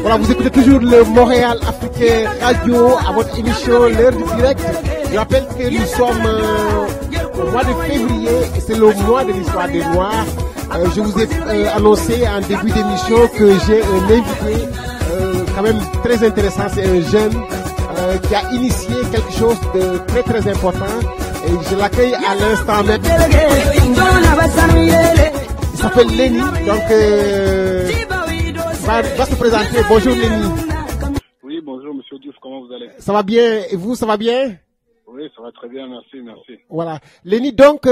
Voilà, vous écoutez toujours le Montréal Africain Radio à votre émission L'heure du direct. Je rappelle que nous sommes au mois de février et c'est le mois de l'histoire des Noirs. Je vous ai annoncé en début d'émission que j'ai un invité quand même très intéressant. C'est un jeune qui a initié quelque chose de très très important et je l'accueille à l'instant même. Il s'appelle Lenny, donc va se présenter. Bonjour Lenny. Oui, bonjour Monsieur Diouf, comment vous allez? Ça va bien, et vous, ça va bien? Oui, ça va très bien, merci, merci. Voilà. Lenny, donc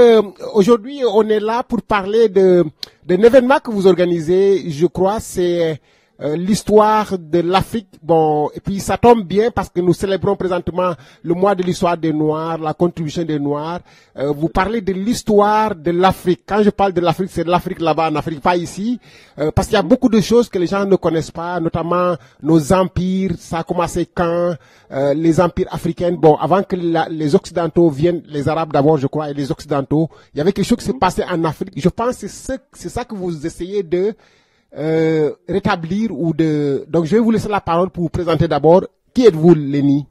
aujourd'hui on est là pour parler d'un événement que vous organisez, je crois, c'est l'histoire de l'Afrique. Bon, et puis ça tombe bien parce que nous célébrons présentement le mois de l'histoire des Noirs, la contribution des Noirs. Vous parlez de l'histoire de l'Afrique. Quand je parle de l'Afrique, c'est de l'Afrique là-bas en Afrique, pas ici, parce qu'il y a beaucoup de choses que les gens ne connaissent pas, notamment nos empires. Ça a commencé quand les empires africains. Bon, avant que les Occidentaux viennent, les Arabes d'abord, je crois, et les Occidentaux, il y avait quelque chose qui s'est passé en Afrique. Je pense que c'est ça que vous essayez de rétablir ou de... Donc, je vais vous laisser la parole pour vous présenter d'abord. Qui êtes-vous, Lenny?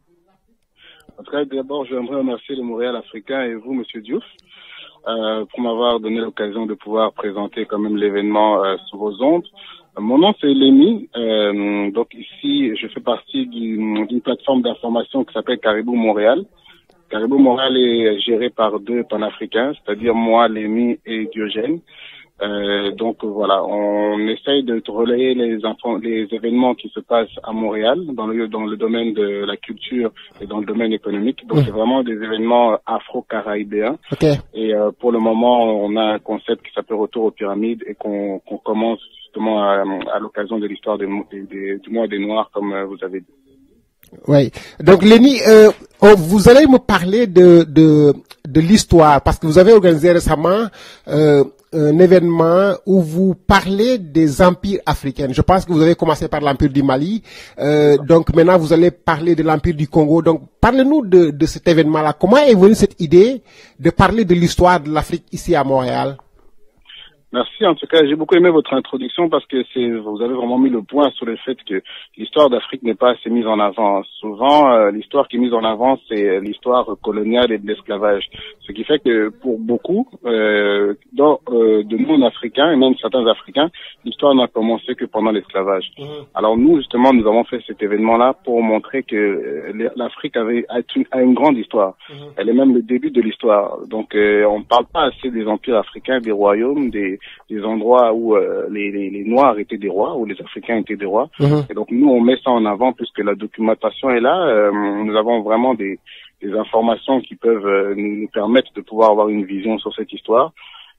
En tout cas, d'abord, j'aimerais remercier le Montréal Africain et vous, Monsieur Diouf, pour m'avoir donné l'occasion de pouvoir présenter quand même l'événement sur vos ondes. Mon nom, c'est Lenny. Donc, ici, je fais partie d'une plateforme d'information qui s'appelle Caribou Montréal. Caribou Montréal est géré par deux panafricains, c'est-à-dire moi, Lenny et Diogène. Donc voilà, on essaye de relayer les événements qui se passent à Montréal dans le domaine de la culture et dans le domaine économique. Donc c'est vraiment des événements afro-caraïbéens. Okay. Et pour le moment, on a un concept qui s'appelle Retour aux pyramides et qu'on commence justement à l'occasion de l'histoire du mois des Noirs, comme vous avez dit. Oui. Donc Lenny, vous allez me parler de l'histoire parce que vous avez organisé récemment un événement où vous parlez des empires africains. Je pense que vous avez commencé par l'empire du Mali. Donc maintenant vous allez parler de l'empire du Congo. Donc parlez-nous de cet événement-là. Comment est venue cette idée de parler de l'histoire de l'Afrique ici à Montréal? Merci. En tout cas, j'ai beaucoup aimé votre introduction parce que vous avez vraiment mis le point sur le fait que l'histoire d'Afrique n'est pas assez mise en avant. Souvent, l'histoire qui est mise en avant, c'est l'histoire coloniale et de l'esclavage. Ce qui fait que pour beaucoup, de non-africains et même certains Africains, l'histoire n'a commencé que pendant l'esclavage. Alors nous, justement, nous avons fait cet événement-là pour montrer que l'Afrique a une grande histoire. Elle est même le début de l'histoire. Donc, on ne parle pas assez des empires africains, des royaumes, des endroits où les Noirs étaient des rois, où les Africains étaient des rois. Et donc nous, on met ça en avant puisque la documentation est là. Nous avons vraiment des informations qui peuvent nous permettre de pouvoir avoir une vision sur cette histoire.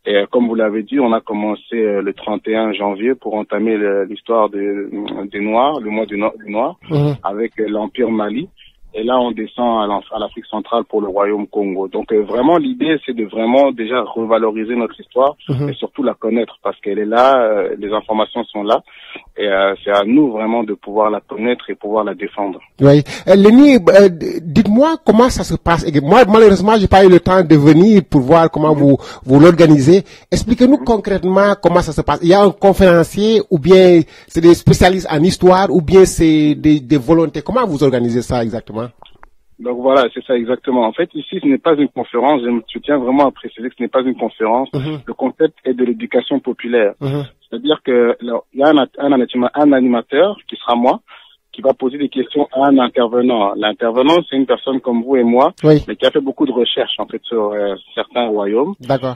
Et comme vous l'avez dit, on a commencé le 31 janvier pour entamer l'histoire des Noirs, le mois du Noir, avec l'Empire Mali. Et là, on descend à l'Afrique centrale pour le Royaume Congo. Donc, vraiment, l'idée, c'est de vraiment déjà revaloriser notre histoire et surtout la connaître parce qu'elle est là, les informations sont là. Et c'est à nous vraiment de pouvoir la connaître et pouvoir la défendre. Oui. Lenny, dites-moi comment ça se passe. Moi, malheureusement, j'ai pas eu le temps de venir pour voir comment vous l'organisez. Expliquez-nous concrètement comment ça se passe. Il y a un conférencier ou bien c'est des spécialistes en histoire ou bien c'est des volontés. Comment vous organisez ça exactement? Donc voilà, c'est ça exactement. En fait, ici, ce n'est pas une conférence. Je tiens vraiment à préciser que ce n'est pas une conférence. Le concept est de l'éducation populaire. C'est-à-dire que il y a un animateur qui sera moi, qui va poser des questions à un intervenant. L'intervenant, c'est une personne comme vous et moi, mais qui a fait beaucoup de recherches en fait sur certains royaumes. D'accord.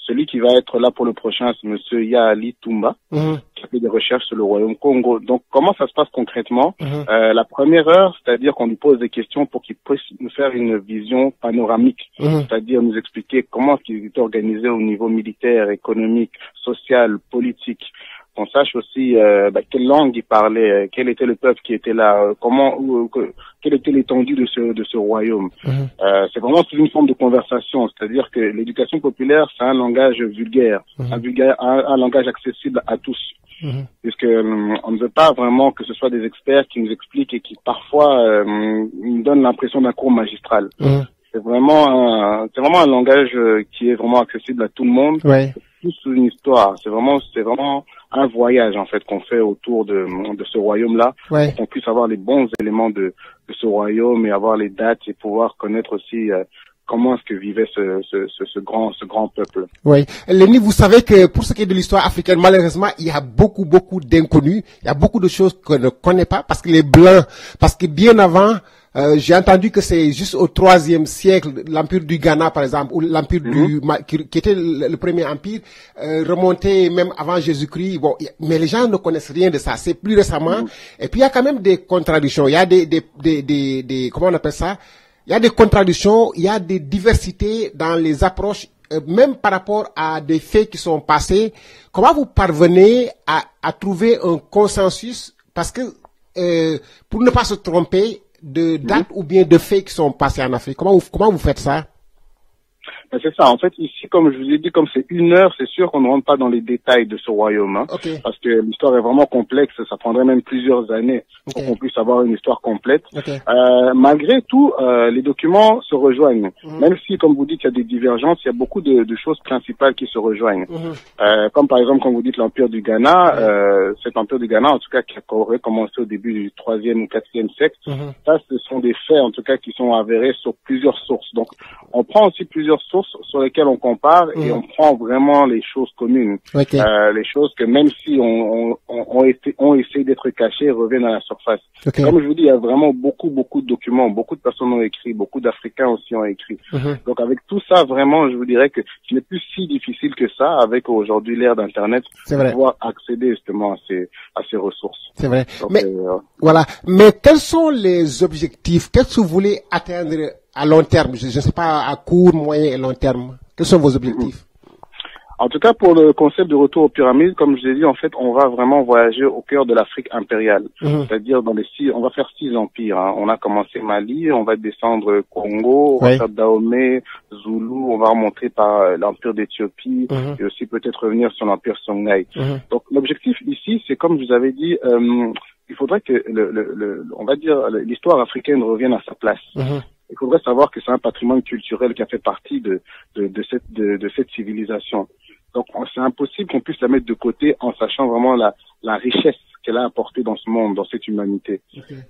Celui qui va être là pour le prochain, c'est Monsieur Yaali Toumba, qui a fait des recherches sur le royaume Congo. Donc, comment ça se passe concrètement? La première heure, c'est-à-dire qu'on lui pose des questions pour qu'il puisse nous faire une vision panoramique, c'est-à-dire nous expliquer comment il est organisé au niveau militaire, économique, social, politique. Qu'on sache aussi quelle langue il parlait, quel était le peuple qui était là, quelle était l'étendue de ce royaume. C'est vraiment une forme de conversation, c'est-à-dire que l'éducation populaire, c'est un langage vulgaire, un langage accessible à tous. Puisque on ne veut pas vraiment que ce soit des experts qui nous expliquent et qui parfois nous donnent l'impression d'un cours magistral. C'est vraiment un langage qui est vraiment accessible à tout le monde. plus une histoire. C'est vraiment un voyage en fait qu'on fait autour de ce royaume-là, Ouais. pour qu'on puisse avoir les bons éléments de ce royaume et avoir les dates et pouvoir connaître aussi comment est-ce que vivait ce grand peuple. Oui. Lenny, vous savez que pour ce qui est de l'histoire africaine, malheureusement, il y a beaucoup d'inconnus. Il y a beaucoup de choses qu'on ne connaît pas parce que les Blancs, parce que bien avant, j'ai entendu que c'est juste au IIIe siècle, l'empire du Ghana, par exemple, ou l'empire qui était le premier empire, remonté même avant Jésus-Christ. Bon, mais les gens ne connaissent rien de ça. C'est plus récemment. Et puis il y a quand même des contradictions. Il y a des comment on appelle ça? Il y a des contradictions, il y a des diversités dans les approches, même par rapport à des faits qui sont passés. Comment vous parvenez à trouver un consensus? Parce que pour ne pas se tromper de dates ou bien de faits qui sont passés en Afrique, comment vous faites ça? Ben, c'est ça. En fait, ici, comme je vous ai dit, comme c'est 1 heure, c'est sûr qu'on ne rentre pas dans les détails de ce royaume, hein, Okay. parce que l'histoire est vraiment complexe. Ça prendrait même plusieurs années pour qu'on puisse avoir une histoire complète. Okay. Malgré tout, les documents se rejoignent. Même si, comme vous dites, il y a des divergences, il y a beaucoup de choses principales qui se rejoignent. Comme par exemple, quand vous dites l'empire du Ghana, cet empire du Ghana, en tout cas, qui aurait commencé au début du 3e ou 4e siècle, ça, ce sont des faits, en tout cas, qui sont avérés sur plusieurs sources. Donc, on prend aussi plusieurs sources sur lesquelles on compare et on prend vraiment les choses communes, Okay. les choses que même si ont essayé d'être cachées reviennent à la surface. Okay. Comme je vous dis, il y a vraiment beaucoup de documents, beaucoup de personnes ont écrit, beaucoup d'Africains aussi ont écrit. Donc avec tout ça, vraiment, je vous dirais que ce n'est plus si difficile que ça avec aujourd'hui l'ère d'Internet de pouvoir accéder justement à ces ressources. C'est vrai. Donc, mais voilà. Mais quels sont les objectifs? Qu'est-ce que vous voulez atteindre à long terme? Je ne sais pas, à court, moyen et long terme. Quels sont vos objectifs? En tout cas, pour le concept de retour aux pyramides, comme je l'ai dit, en fait, on va vraiment voyager au cœur de l'Afrique impériale. C'est-à-dire on va faire 6 empires, hein. On a commencé Mali, on va descendre Congo, on va faire Dahomey, Zoulou, on va remonter par l'empire d'Éthiopie et aussi peut-être revenir sur l'empire Songhai. Donc, l'objectif ici, c'est comme je vous avais dit, il faudrait que on va dire, l'histoire africaine revienne à sa place. Il faudrait savoir que c'est un patrimoine culturel qui a fait partie de cette civilisation. Donc, c'est impossible qu'on puisse la mettre de côté en sachant vraiment la richesse qu'elle a apportée dans ce monde, dans cette humanité.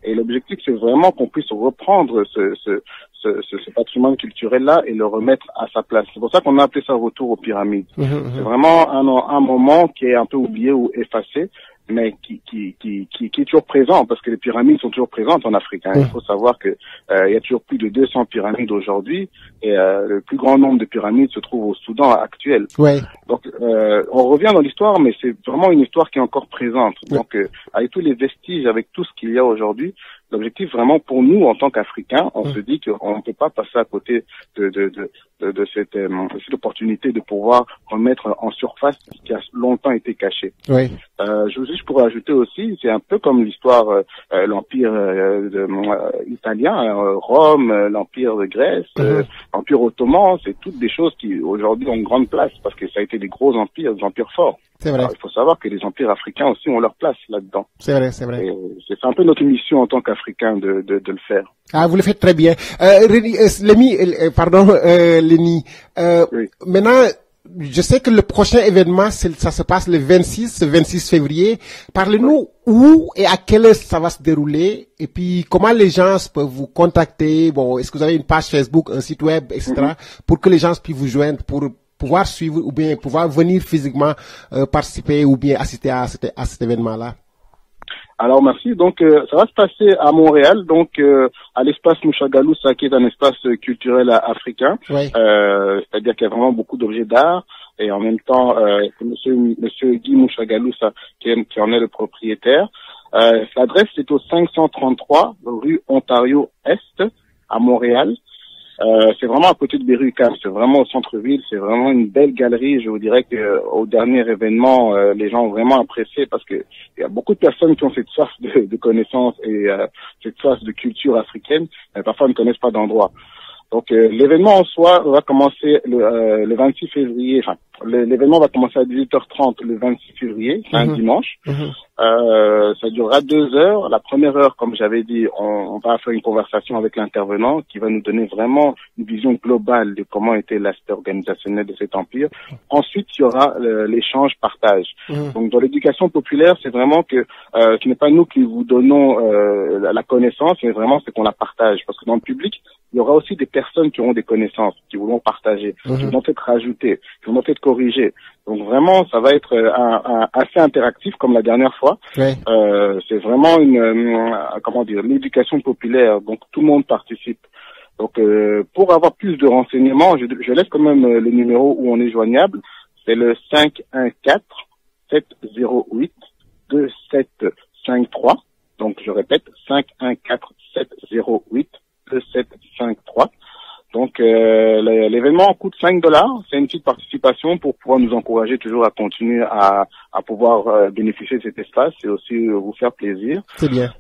Et l'objectif, c'est vraiment qu'on puisse reprendre ce patrimoine culturel-là et le remettre à sa place. C'est pour ça qu'on a appelé ça retour aux pyramides. C'est vraiment un moment qui est un peu oublié ou effacé, mais qui est toujours présent, parce que les pyramides sont toujours présentes en Afrique, hein. Il faut savoir que il y a toujours plus de 200 pyramides aujourd'hui, et le plus grand nombre de pyramides se trouve au Soudan actuel. Donc on revient dans l'histoire, mais c'est vraiment une histoire qui est encore présente. Donc avec tous les vestiges, avec tout ce qu'il y a aujourd'hui, l'objectif vraiment pour nous en tant qu'Africains, on se dit qu'on ne peut pas passer à côté de cette opportunité de pouvoir remettre en surface ce qui a longtemps été caché. Je pourrais ajouter aussi, c'est un peu comme l'histoire l'empire italien, Rome, l'empire de Grèce, l'empire ottoman, c'est toutes des choses qui aujourd'hui ont une grande place parce que ça a été des gros empires, des empires forts. C'est vrai. Alors, il faut savoir que les empires africains aussi ont leur place là-dedans. C'est vrai, c'est vrai. Et c'est un peu notre mission en tant qu'Africains de le faire. Ah, vous le faites très bien. Lenny, maintenant, je sais que le prochain événement, ça se passe le 26 février. Parlez-nous où et à quelle heure ça va se dérouler, et puis comment les gens peuvent vous contacter. Bon, est-ce que vous avez une page Facebook, un site web, etc., pour que les gens puissent vous joindre, pour pouvoir suivre ou bien pouvoir venir physiquement participer ou bien assister à cet événement-là? Alors merci. Donc ça va se passer à Montréal, donc à l'espace Mouchagalousa, qui est un espace culturel africain. C'est-à-dire qu'il y a vraiment beaucoup d'objets d'art, et en même temps monsieur Guy Mouchagalousa qui en est le propriétaire. L'adresse c'est au 533 rue Ontario Est à Montréal. C'est vraiment à côté de Berry-UQAM, c'est vraiment au centre-ville, c'est vraiment une belle galerie. Je vous dirais que au dernier événement, les gens ont vraiment apprécié parce que il y a beaucoup de personnes qui ont cette soif de connaissances et cette soif de culture africaine, mais parfois ne connaissent pas d'endroit. Donc l'événement en soi va commencer le 26 février. Enfin, l'événement va commencer à 18h30 le 26 février, c'est un dimanche. Ça durera 2 heures. La première heure, comme j'avais dit, on va faire une conversation avec l'intervenant qui va nous donner vraiment une vision globale de comment était l'aspect organisationnel de cet empire. Ensuite, il y aura l'échange partage. Donc dans l'éducation populaire, c'est vraiment que ce n'est pas nous qui vous donnons la connaissance, mais vraiment c'est qu'on la partage. Parce que dans le public, il y aura aussi des personnes qui auront des connaissances, qui voudront partager, qui vont être rajoutées, qui vont être corrigées. Donc vraiment, ça va être assez interactif comme la dernière fois. Ouais. C'est vraiment l'éducation populaire. Donc tout le monde participe. Donc pour avoir plus de renseignements, je laisse quand même le numéro où on est joignable. C'est le 514-708-2753. Donc je répète, 514-708-2753. Donc l'événement coûte $5. C'est une petite participation pour pouvoir nous encourager toujours à continuer à pouvoir bénéficier de cet espace et aussi vous faire plaisir. C'est bien.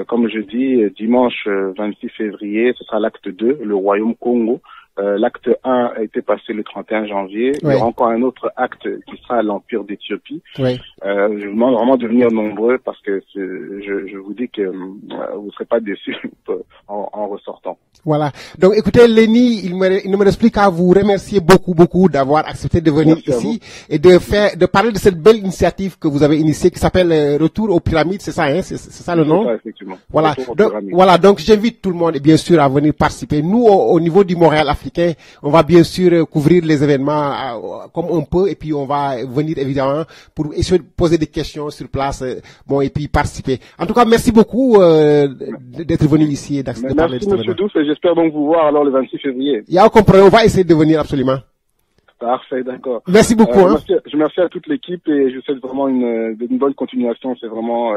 Comme je dis, dimanche 26 février, ce sera l'acte 2, le Royaume Congo. L'acte 1 a été passé le 31 janvier. Il y aura encore un autre acte qui sera l'Empire d'Éthiopie. Je vous demande vraiment de venir nombreux parce que je vous dis que vous ne serez pas déçus en ressortant. Voilà. Donc, écoutez, Lenny, il ne me reste plus qu'à vous remercier beaucoup d'avoir accepté de venir ici et de parler de cette belle initiative que vous avez initiée qui s'appelle Retour aux pyramides, c'est ça, hein? C'est ça le nom? C'est ça, effectivement. Voilà. Donc, j'invite tout le monde, bien sûr, à venir participer. Nous, au niveau du Montréal africain, on va bien sûr couvrir les événements comme on peut et puis on va venir évidemment pour essayer de poser des questions sur place, et puis participer. En tout cas, merci beaucoup d'être venu ici et de parler de Merci, Monsieur Douce, et j'espère donc vous voir alors le 26 février. Il y a aucun problème, on va essayer de venir absolument. Parfait, d'accord. Merci beaucoup. Je remercie à toute l'équipe et je souhaite vraiment une bonne continuation. C'est vraiment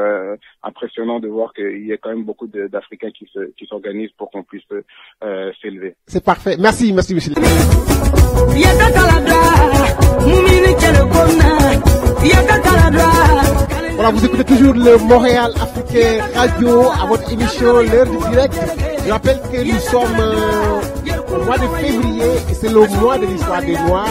impressionnant de voir qu'il y a quand même beaucoup d'Africains qui s'organisent pour qu'on puisse s'élever. C'est parfait. Merci, monsieur. Voilà, vous écoutez toujours le Montréal Africain Radio à votre émission L'heure du direct. Je rappelle que nous sommes au mois de février et c'est le mois de l'histoire des Noirs.